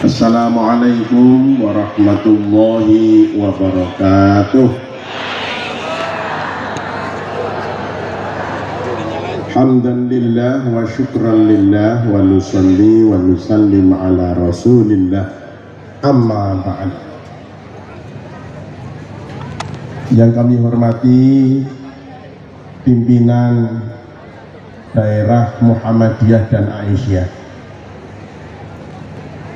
Assalamualaikum warahmatullahi wabarakatuh. Hamdan lillah wa syukran lillah wa nusalli wa nusallim ala rasulillah, amma ba'd. Yang kami hormati pimpinan daerah Muhammadiyah dan Aisyah,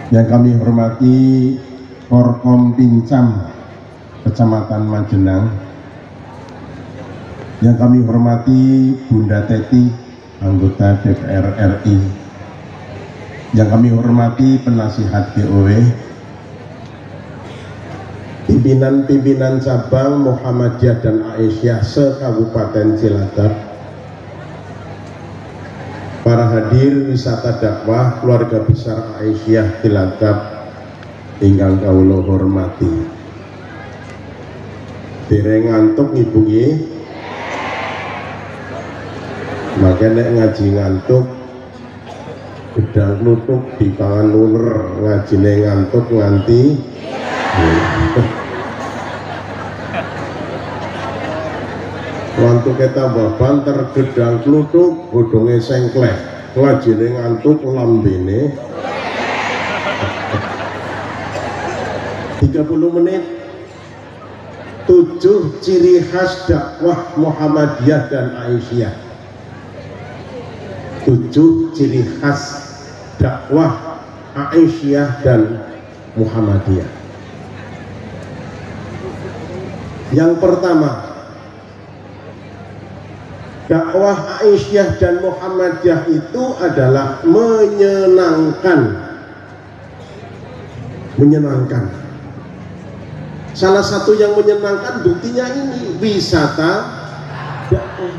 yang kami hormati Forkom Pincam Kecamatan Majenang, yang kami hormati Bunda Teti, anggota DPR RI, yang kami hormati penasihat BOW, pimpinan-pimpinan cabang Muhammadiyah dan Aisyah se-Kabupaten Cilacap, para hadir wisata dakwah keluarga besar Aisyah Cilacap ingkang kawula hormati. Dereng ngantuk ibu nggih? Maka nek ngaji ngantuk gedang kluthuk dipangan luler, ngajine ngantuk nganti ngantuk tambah banter, gedang kluthuk godhonge sengkleh, ngajine ngantuk lambene 30 menit. 7 ciri khas dakwah Muhammadiyah dan Aisyah. 7 ciri khas dakwah Aisyah dan Muhammadiyah. Yang pertama, dakwah Aisyah dan Muhammadiyah itu adalah menyenangkan. Salah satu yang menyenangkan buktinya ini wisata dakwah.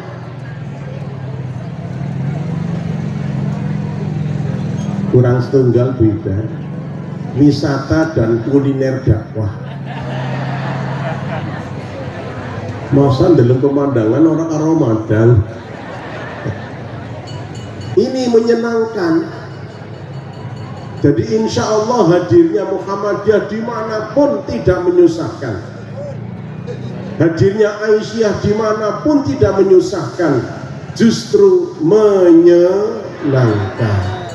Kurang setunggal beda wisata dan kuliner dakwah. Masa dalam pemandangan orang Ramadan ini menyenangkan. Jadi insya Allah hadirnya Muhammadiyah dimanapun tidak menyusahkan, hadirnya Aisyah dimanapun tidak menyusahkan, justru menyenangkan.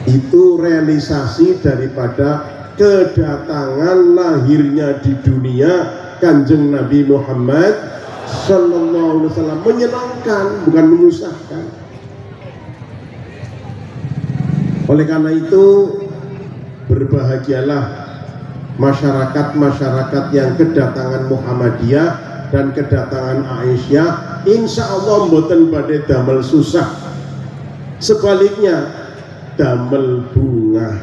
Itu realisasi daripada kedatangan lahirnya di dunia Kanjeng Nabi Muhammad Sallallahu Alaihi Wasallam. Menyenangkan, bukan menyusahkan. Oleh karena itu berbahagialah masyarakat-masyarakat yang kedatangan Muhammadiyah dan kedatangan Aisyah. Insya Allah mboten badhe damel susah, sebaliknya damel bunga.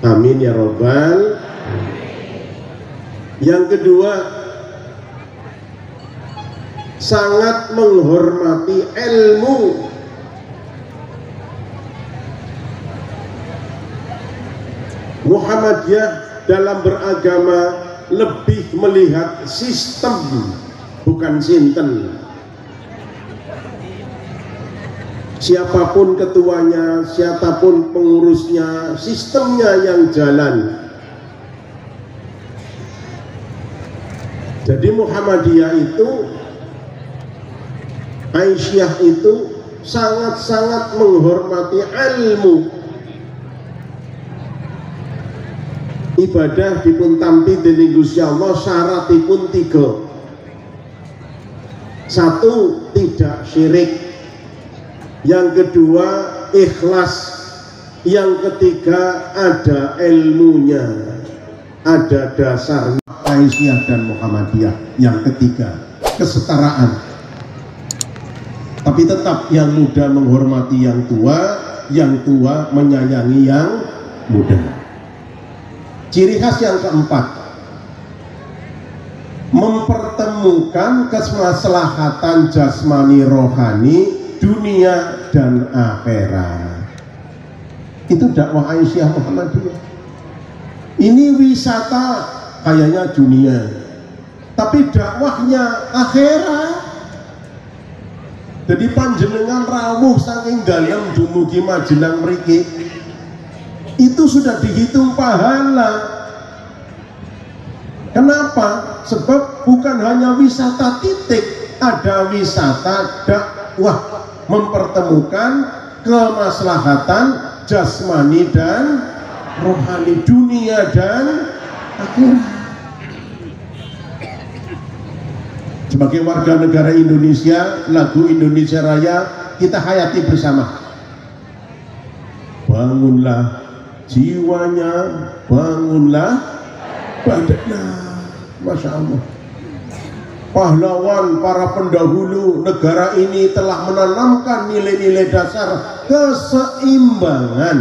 Amin ya robbal. Yang kedua, sangat menghormati ilmu. Muhammadiyah dalam beragama lebih melihat sistem, bukan sinten. Siapapun ketuanya, siapapun pengurusnya, sistemnya yang jalan. Jadi Muhammadiyah itu, Aisyah itu sangat-sangat menghormati ilmu. Ibadah dipun tampi dening Gusti Allah syaratipun 3. 1, tidak syirik. Yang kedua, ikhlas. Yang ketiga, ada ilmunya, ada dasarnya. Aisyah dan Muhammadiyah. Yang ketiga, kesetaraan. Tapi tetap yang muda menghormati yang tua menyayangi yang muda. Ciri khas yang keempat, mempertemukan kemaslahatan jasmani rohani dunia dan akhirat. Itu dakwah Aisyah Muhammadiyah. Ini wisata kayaknya dunia, tapi dakwahnya akhirat. Jadi panjenengan rawuh saking dalam dumugi Majenang mriki itu sudah dihitung pahala. Kenapa? Sebab bukan hanya wisata titik, ada wisata dakwah, mempertemukan kemaslahatan jasmani dan rohani, dunia dan akhirat. Sebagai warga negara Indonesia, lagu Indonesia Raya kita hayati bersama. Bangunlah jiwanya, bangunlah badannya. Masya Allah, pahlawan para pendahulu negara ini telah menanamkan nilai-nilai dasar keseimbangan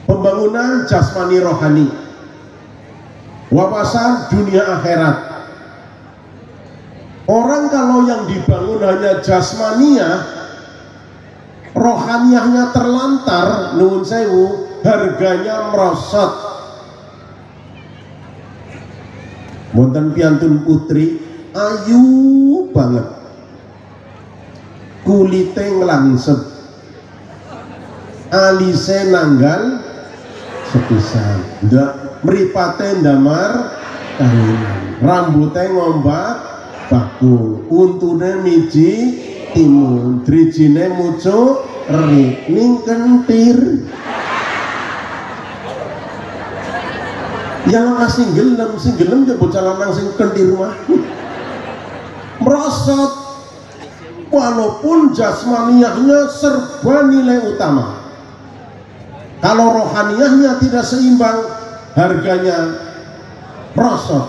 pembangunan jasmani rohani, wawasan dunia akhirat. Orang kalau yang dibangun hanya jasmania, rohaniahnya terlantar, nuwun sewu, harganya merosot. Wonten piantun putri ayu banget, kulite nglangsep, alise nanggal sepisan, ndak mripate ndamar kawinan, rambute ngombak bakul, untune miji timun, drijine mucuk eri ning kentir. Yang sing gelem ya bocah lanang sing kentir mah merosot, walaupun jasmaniahnya serba nilai utama. Kalau rohaniahnya tidak seimbang, harganya merosot.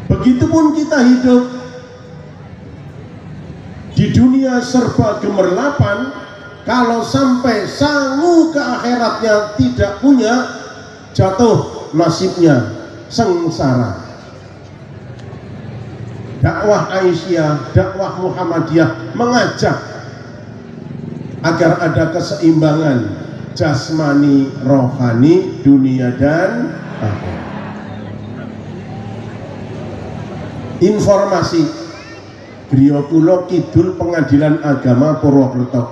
Begitupun kita hidup di dunia serba gemerlapan, kalau sampai sangu ke akhiratnya tidak punya, jatuh nasibnya sengsara. Dakwah Aisyah, dakwah Muhammadiyah mengajak agar ada keseimbangan jasmani rohani, dunia dan akhirat. Informasi griya kula kidul Pengadilan Agama Purwokerto,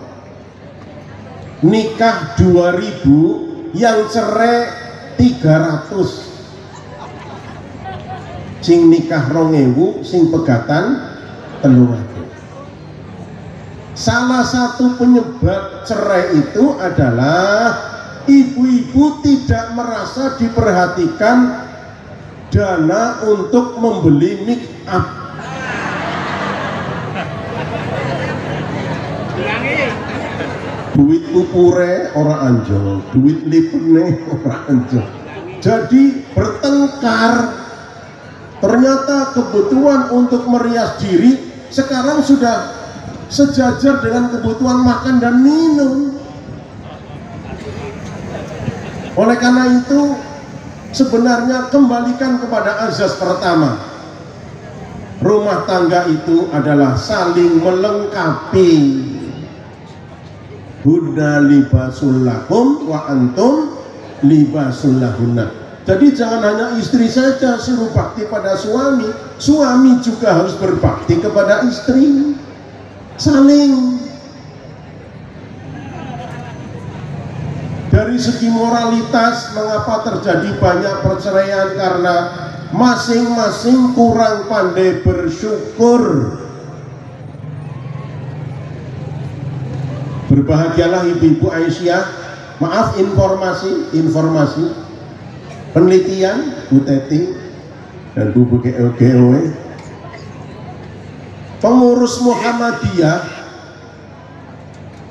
nikah 2000, yang cerai 300, sing nikah 2000, sing pegatan 300. Salah satu penyebab cerai itu adalah ibu-ibu tidak merasa diperhatikan dana untuk membeli make up. Duit upure ora anjol, duit lipene ora anjol. Jadi bertengkar. Ternyata kebutuhan untuk merias diri sekarang sudah sejajar dengan kebutuhan makan dan minum. Oleh karena itu, sebenarnya kembalikan kepada azas pertama. Rumah tangga itu adalah saling melengkapi. Hunna libasul lakum wa antum libasul lahunna. Jadi jangan hanya istri saja suruh bakti pada suami, suami juga harus berbakti kepada istri. Saling. Dari segi moralitas, mengapa terjadi banyak perceraian? Karena masing-masing kurang pandai bersyukur. Berbahagialah ibu-ibu Aisyah. Maaf, informasi penelitian Bu Teti dan Bu GOW, pengurus Muhammadiyah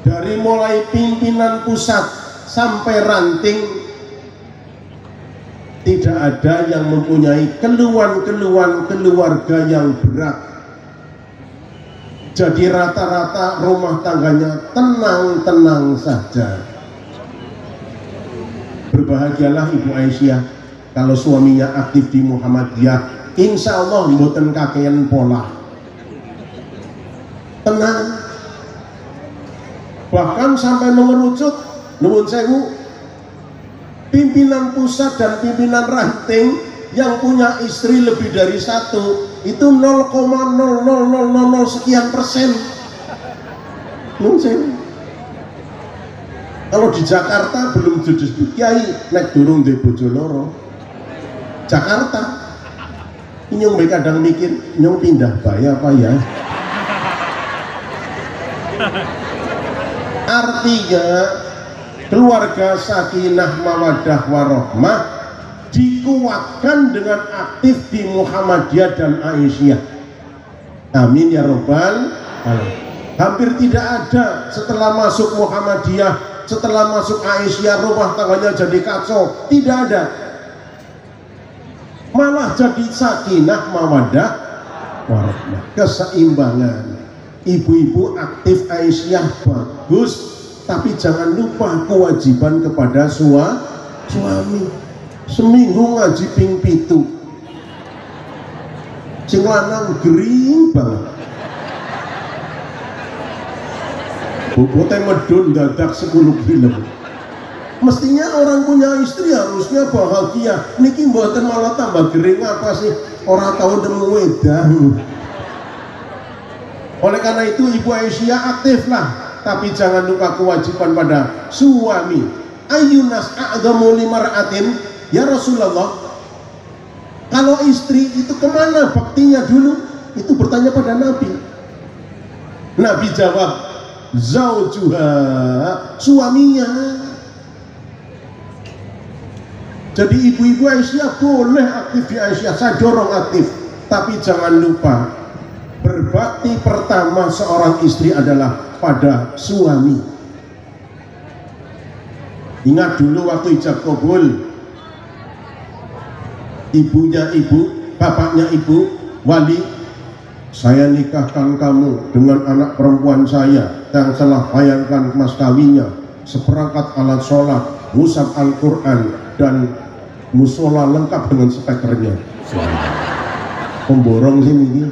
dari mulai pimpinan pusat sampai ranting, tidak ada yang mempunyai keluhan-keluhan keluarga yang berat. Jadi rata-rata rumah tangganya tenang-tenang saja. Berbahagialah Ibu Aisyah kalau suaminya aktif di Muhammadiyah, insya Allah mboten kakean pola, tenang. Bahkan sampai mengerucut, nuwun sewu, pimpinan pusat dan pimpinan ranting yang punya istri lebih dari satu itu 0,00000 sekian persen. Nuwun sewu. Kalau di Jakarta belum jujus kiai nek durung di bojo loro. Jakarta nyong kadang mikir nyong pindah bayar apa ya. Artinya keluarga sakinah mawaddah warohmah dikuatkan dengan aktif di Muhammadiyah dan Aisyah. Amin ya robbal alamin. Hampir tidak ada setelah masuk Muhammadiyah, setelah masuk Aisyah rumah tangganya jadi kacau. Tidak ada, malah jadi sakinah mawaddah warahmah, keseimbangan. Ibu-ibu aktif Aisyah bagus, tapi jangan lupa kewajiban kepada suami. Seminggu ngaji ping pitu, sing lanang gering banget, bobotnya medun dadak 10 film. Mestinya orang punya istri harusnya bahagia. Niki mboten malah tambah gering apa sih? Orang tahu demu wedang. Oleh karena itu Ibu Aisyah aktiflah, tapi jangan lupa kewajiban pada suami. Ayyunas a'dhamu limar'atin, ya Rasulullah, kalau istri itu kemana baktinya dulu? Itu bertanya pada Nabi. Nabi jawab, zaujuha, suaminya. Jadi ibu-ibu Aisyah boleh aktif di Aisyah, saya dorong aktif, tapi jangan lupa berbakti pertama seorang istri adalah pada suami. Ingat dulu waktu ijab kabul, ibunya ibu, bapaknya ibu, wali, saya nikahkan kamu dengan anak perempuan saya yang telah bayarkan mas kawinnya, seperangkat alat sholat, mushaf Al-Quran, dan musola lengkap dengan spekernya. Pemborong sini.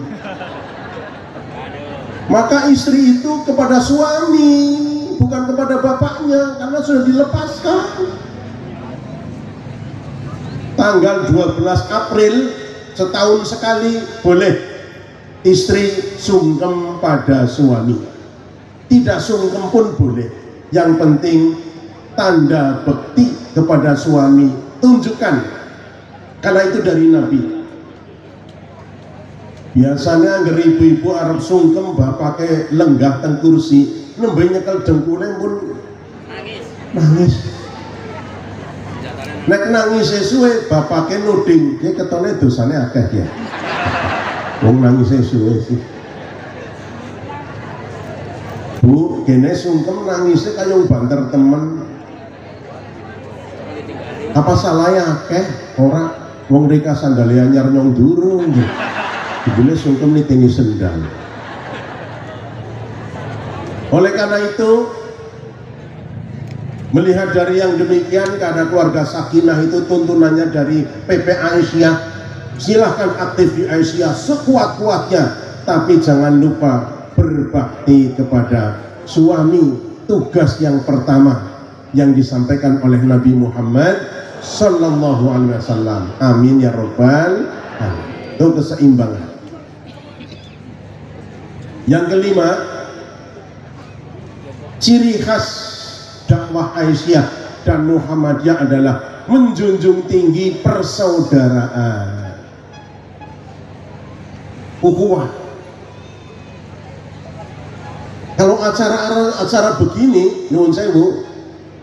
Maka istri itu kepada suami, bukan kepada bapaknya, karena sudah dilepaskan. Tanggal 12 April setahun sekali boleh istri sungkem pada suami. Tidak sungkem pun boleh. Yang penting tanda bekti kepada suami tunjukkan, karena itu dari Nabi. Biasanya anggar ibu-ibu Arab sungkem pakai lenggah teng kursi, nembe nyekel dengkulnya pun nangis. Nek nangis sesuai bapaknya nuding, dia ketone dosane akeh ya. Wong nangis sesuai sih. Bu, kene sungkem nangisnya kayak banter temen. Apa salahnya akeh ora wong reka sandale anyar nyong durung. Ibune sungkem nitingi sendal. Oleh karena itu, melihat dari yang demikian, karena keluarga sakinah itu tuntunannya dari PP Aisyah, silahkan aktif di Aisyah sekuat-kuatnya, tapi jangan lupa berbakti kepada suami. Tugas yang pertama yang disampaikan oleh Nabi Muhammad Sallallahu Alaihi Wasallam. Amin ya robbal alamin. Itu keseimbangan. Yang kelima, ciri khas dakwah Aisyah dan Muhammadiyah adalah menjunjung tinggi persaudaraan, ukhuwah. Kalau acara begini, nyuwun sewu,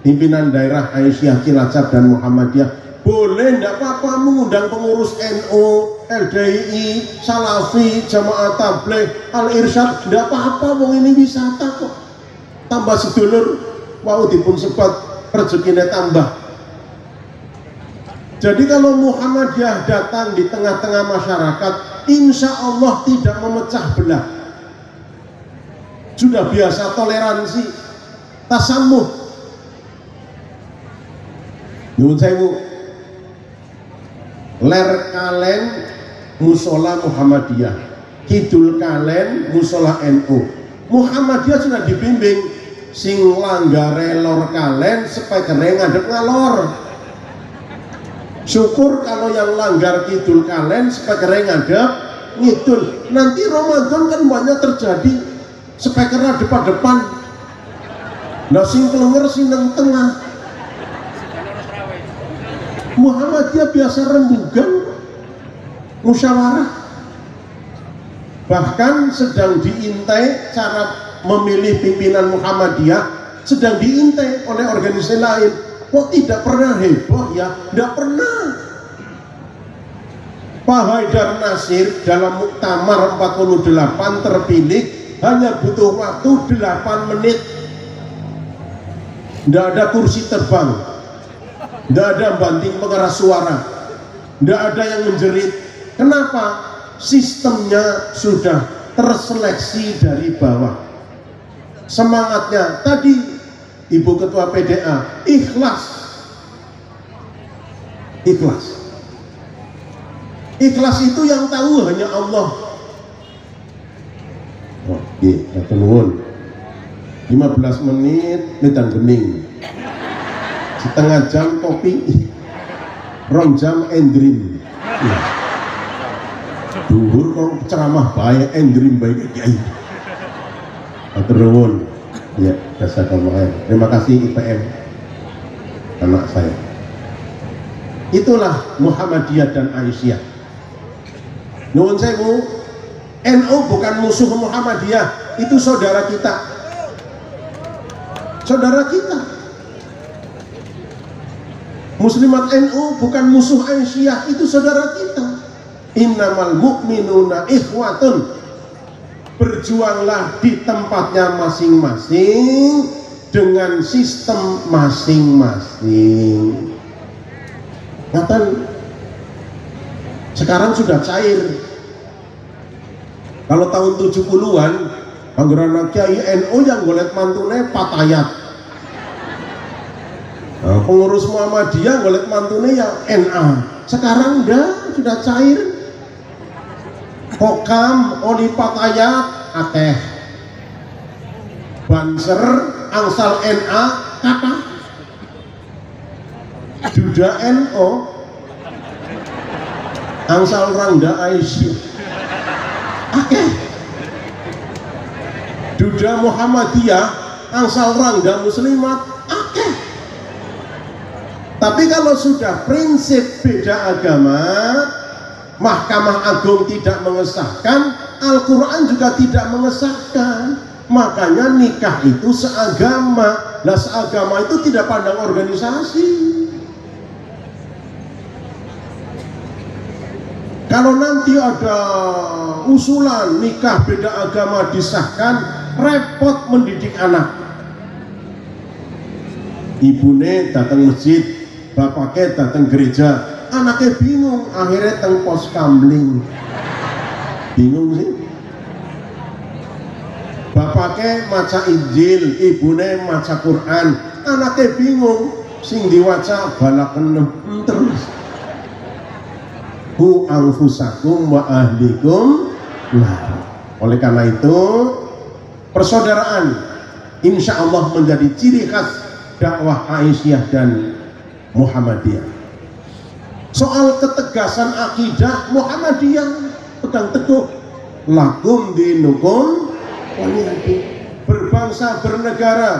pimpinan daerah Aisyah, Cilacap dan Muhammadiyah boleh ndak apa-apa mengundang pengurus NU, LDI, Salafi, Jamaah Tabligh, Al-Irsyad, ndak apa-apa, wong ini wisata kok. Tambah sedulur, wau dipun sebat rezekinya tambah. Jadi kalau Muhammadiyah datang di tengah-tengah masyarakat, insya Allah tidak memecah belah. Sudah biasa toleransi, tasamuh. Nyuwun sewu, ler kalen musola Muhammadiyah, kidul kalen musola NU. Muhammadiyah sudah dibimbing, sing langgare lor kalen sepekere ngadep ngalor. Syukur kalau yang langgar kidul kalen sepekere ngadep ngidul. Nanti Ramadan kan banyak terjadi spekernya depan-depan. Nah sing keluar sing nang tengah. Muhammadiyah biasa rembugan, musyawarah. Bahkan sedang diintai cara memilih pimpinan Muhammadiyah, sedang diintai oleh organisasi lain. Kok tidak pernah heboh ya? Tidak pernah. Pak Haidar Nasir dalam muktamar 48 terpilih hanya butuh waktu 8 menit. Tidak ada kursi terbang, tidak ada banting pengeras suara, tidak ada yang menjerit. Kenapa? Sistemnya sudah terseleksi dari bawah. Semangatnya tadi Ibu Ketua PDA, ikhlas. Ikhlas. Ikhlas itu yang tahu hanya Allah. Oke, matur nuwun. 15 menit netan bening. Setengah jam kopi. 2 jam endrim. Ya. Duhur kok ceramah baik endrim baik kiai. Matur nuwun. Ya, jazakallahu. Terima kasih IPM anak saya. Itulah Muhammadiyah dan Aisyah. Nuwun sewu, NU bukan musuh Muhammadiyah, itu saudara kita. Saudara kita. Muslimat NU bukan musuh Aisyah, itu saudara kita. Innamal mu'minuna ikhwatun. Berjuanglah di tempatnya masing-masing dengan sistem masing-masing. Ngaten sekarang sudah cair. Kalau tahun 70-an anggaran Kiai NU yang golek mantune patayat. Nah, pengurus Muhammadiyah golek mantune ya NA. Sekarang sudah cair. Kokam oli patayat akeh. Banser angsal NA kata. Duda NO angsal rangda Aisyah akeh. Duda Muhammadiyah angsal rangda muslimat akeh. Tapi kalau sudah prinsip beda agama, Mahkamah Agung tidak mengesahkan, Al-Quran juga tidak mengesahkan. Makanya nikah itu seagama. Nah, seagama itu tidak pandang organisasi. Kalau nanti ada usulan nikah beda agama disahkan, repot mendidik anak. Ibune datang masjid, bapaknya datang gereja, anaknya bingung, akhirnya teng pos kamling. Bingung sih. Bapaknya maca Injil, ibune maca Quran, anaknya bingung, sing diwaca balaken terus. Ku anfusakum wa ahlikum. Nah, oleh karena itu persaudaraan insya Allah menjadi ciri khas dakwah Aisyah dan Muhammadiyah. Soal ketegasan akidah, Muhammadiyah pegang teguh, lakum dinukum waliyadin. Berbangsa bernegara,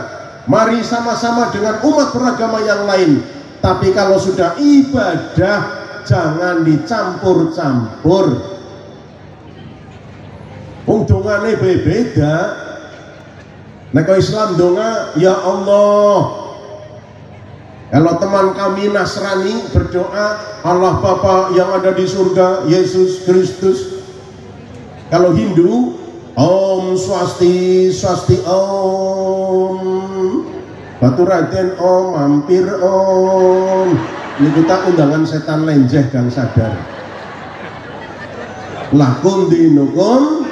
mari sama-sama dengan umat beragama yang lain. Tapi kalau sudah ibadah, jangan dicampur-campur. Wong dongane beda. Nek Islam donga, ya Allah. Kalau teman kami Nasrani berdoa, Allah Bapa yang ada di surga, Yesus Kristus. Kalau Hindu, Om Swasti, Swasti Om. Batu Raden Om, mampir Om. Ini kita undangan setan lenjeh gang sadar. Lakum dinukum.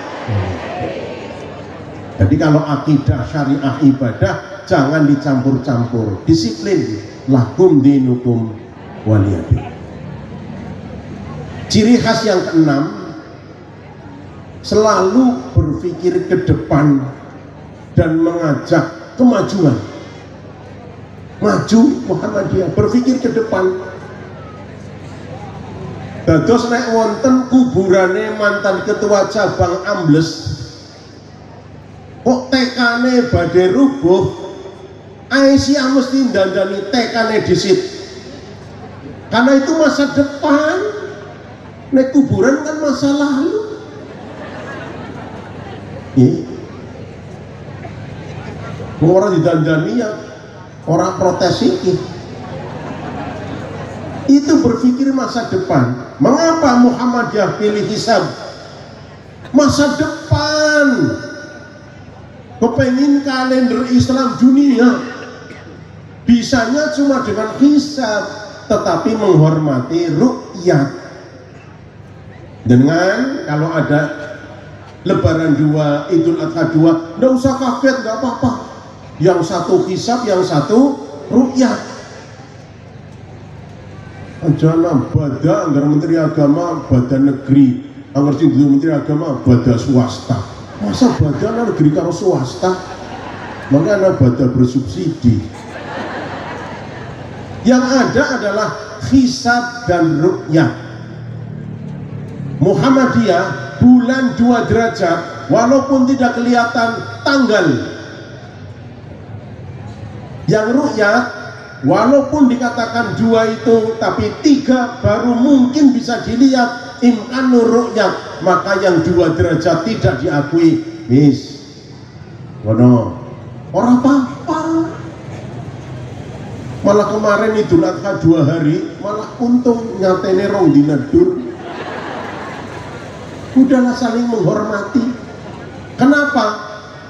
Jadi kalau akidah syariah ibadah jangan dicampur-campur. Disiplin. Lakum dinukum waliyadin. Ciri khas yang keenam, selalu berpikir ke depan dan mengajak kemajuan. Maju Muhammadiyah, berpikir ke depan. Dados nek wonten kuburane mantan ketua cabang ambles, kok tekane badhe rubuh, Aisyah mesti dandani tekane disit. Karena itu masa depan. Nek kuburan kan masa lalu. Orang didandani ya orang protes iki. Itu berpikir masa depan. Mengapa Muhammadiyah pilih hisab? Masa depan. Kepengin kalender Islam dunia bisanya cuma dengan hisab, tetapi menghormati ru'yat. Dengan kalau ada Lebaran 2, Idul Adha 2, nggak usah kaget, nggak apa-apa. Yang satu hisab, yang satu ru'yat. Jangan bada anggar Menteri Agama, badan negeri, anggar Menteri Agama, badan swasta. Masa badan negeri karo swasta? Maka ada badan bersubsidi. Yang ada adalah hisab dan ru'yat. Muhammadiyah bulan 2 derajat walaupun tidak kelihatan tanggal. Yang ru'yat walaupun dikatakan 2 itu tapi 3 baru mungkin bisa dilihat imkanur ru'yat, maka yang 2 derajat tidak diakui. Mis orang apa-apa. Malah kemarin Idul Adha 2 hari malah untung nyatene rong dina dur. Udahlah saling menghormati. Kenapa?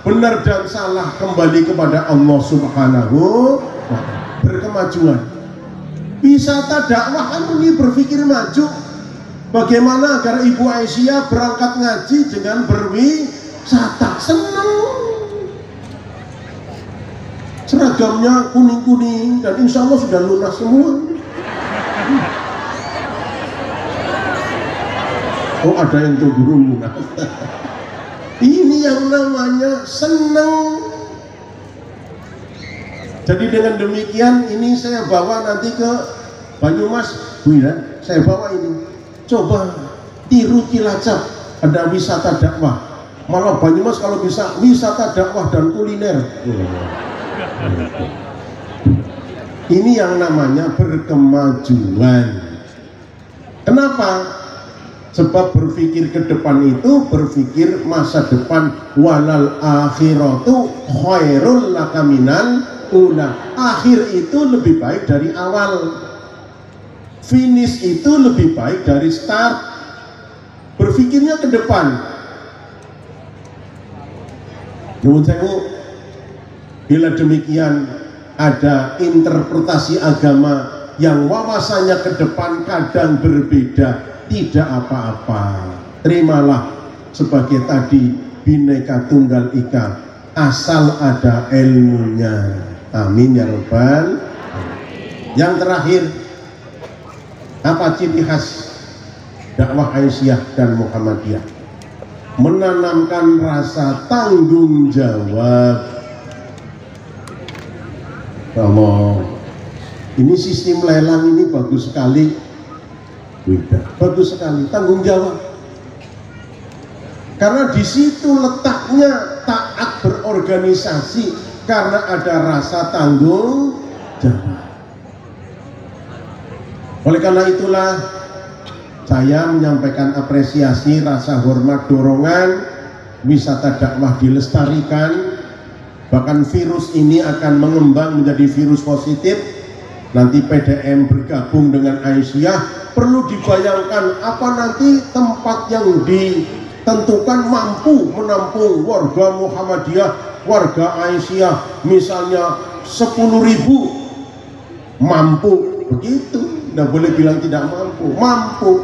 Benar dan salah kembali kepada Allah Subhanahu wa ta'ala. Berkemajuan. Wisata dakwah kan ini berpikir maju. Bagaimana agar Ibu Aisyah berangkat ngaji dengan berwisata? Senang. Seragamnya kuning-kuning dan insya Allah sudah lunas semua. Oh, ada yang terburu lunas. Ini yang namanya senang. Jadi dengan demikian ini saya bawa nanti ke Banyumas, Bu ya, saya bawa ini. Coba tiru Cilacap, ada wisata dakwah. Malah Banyumas kalau bisa wisata dakwah dan kuliner. Ini yang namanya berkemajuan. Kenapa? Sebab berpikir ke depan itu berpikir masa depan. Walal akhiratu khairul laka minal ula. Akhir itu lebih baik dari awal. Finish itu lebih baik dari start. Berpikirnya ke depan. Nuwun sewu, bila demikian ada interpretasi agama yang wawasannya ke depan kadang berbeda, tidak apa-apa. Terimalah sebagai tadi Bhinneka Tunggal Ika, asal ada ilmunya. Amin ya Rabbal. Yang terakhir, apa ciri khas dakwah Aisyah dan Muhammadiyah? Menanamkan rasa tanggung jawab. Allah, ini sistem lelang ini bagus sekali. Bagus sekali, tanggung jawab. Karena di situ letaknya taat berorganisasi, karena ada rasa tanggung jawab. Oleh karena itulah saya menyampaikan apresiasi, rasa hormat, dorongan wisata dakwah dilestarikan. Bahkan virus ini akan mengembang menjadi virus positif. Nanti PDM bergabung dengan Aisyah. Perlu dibayangkan apa nanti tempat yang ditentukan mampu menampung warga Muhammadiyah, warga Aisyah, misalnya 10.000 mampu, begitu. Tidak boleh bilang tidak mampu, mampu.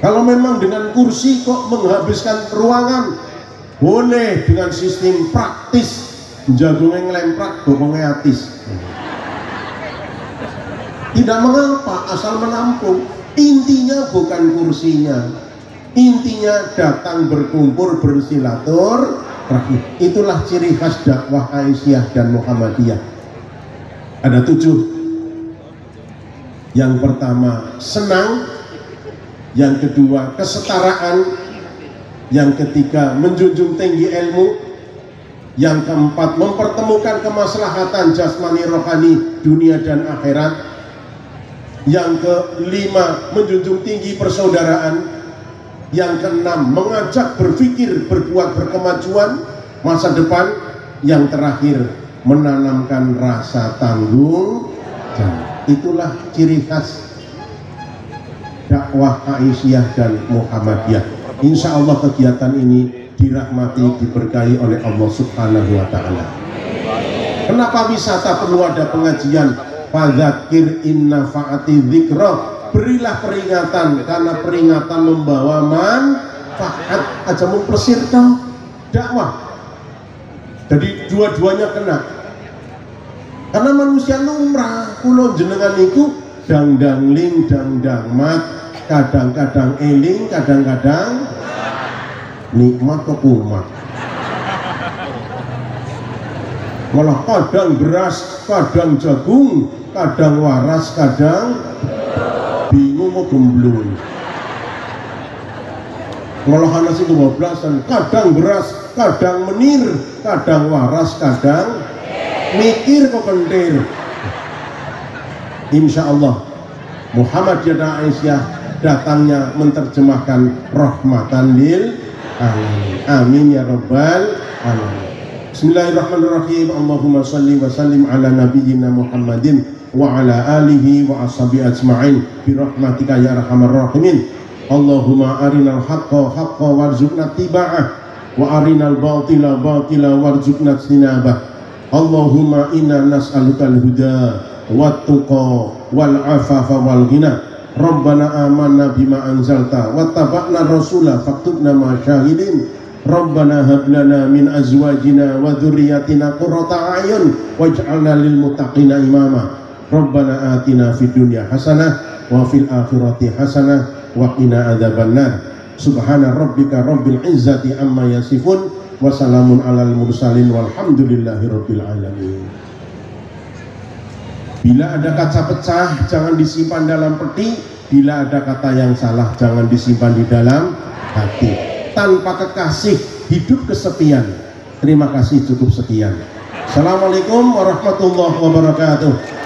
Kalau memang dengan kursi kok menghabiskan ruangan, boleh dengan sistem praktis, jagungnya ngelemprak, bokongnya atis. Tidak mengapa, asal menampung. Intinya bukan kursinya, intinya datang berkumpul bersilaturahmi. Itulah ciri khas dakwah Aisyah dan Muhammadiyah. Ada 7. Yang pertama senang, yang kedua kesetaraan, yang ketiga menjunjung tinggi ilmu, Yang keempat, mempertemukan kemaslahatan jasmani rohani dunia dan akhirat. Yang kelima, menjunjung tinggi persaudaraan. Yang keenam, mengajak berpikir, berbuat berkemajuan masa depan. Yang terakhir, menanamkan rasa tanggung jawab. Itulah ciri khas dakwah Aisyah dan Muhammadiyah. Insya Allah kegiatan ini dirahmati, diberkahi oleh Allah Subhanahu wa Ta'ala. Kenapa wisata perlu ada pengajian? Fadzakir inna fa'ati dzikra, berilah peringatan karena peringatan membawa manfaat. Aja mempersir dakwah. Jadi dua-duanya kena. Karena manusia lumrah, kulo jenengan iku dang-dang ling dang-dang mat, kadang-kadang eling, kadang-kadang nikmat kok kumat. Malah kadang beras, kadang jagung, kadang waras, kadang bingung mau gemblung. Malah ana sing kebablasan, kadang beras, kadang menir, kadang waras, kadang mikir kok kentir. Insya Allah Muhammadiyah dan Aisyah datangnya menerjemahkan rahmatan lil alamin. Amin ya rabbal alamin. Bismillahirrahmanirrahim. Allahumma salli wa sallim ala nabiyyina Muhammadin wa ala alihi wa ashabi ajma'in bi rahmatika ya arhamar rahimin. Allahumma arinal haqqa haqqa warzuqna tiba'ah wa arinal batila batila warzuqna tinabah. Allahumma inna nas'alukal huda wat tuqa wal afafa wal ghina. Rabbana amanna bima anzalta wattaba'na rasula faktubna ma syahidin. Rabbana hab lana min azwajina wa dzurriyyatina qurrata a'yun waj'alna lil muttaqina imama. Rabbana atina fid dunya hasanah wa fil akhirati hasanah wa qina adzabannar. Subhana rabbika rabbil izzati amma yasifun wa salamun alal mursalin walhamdulillahi rabbil alamin. Bila ada kaca pecah jangan disimpan dalam peti, bila ada kata yang salah jangan disimpan di dalam hati. Tanpa kekasih hidup kesepian. Terima kasih, cukup sekian. Assalamualaikum warahmatullahi wabarakatuh.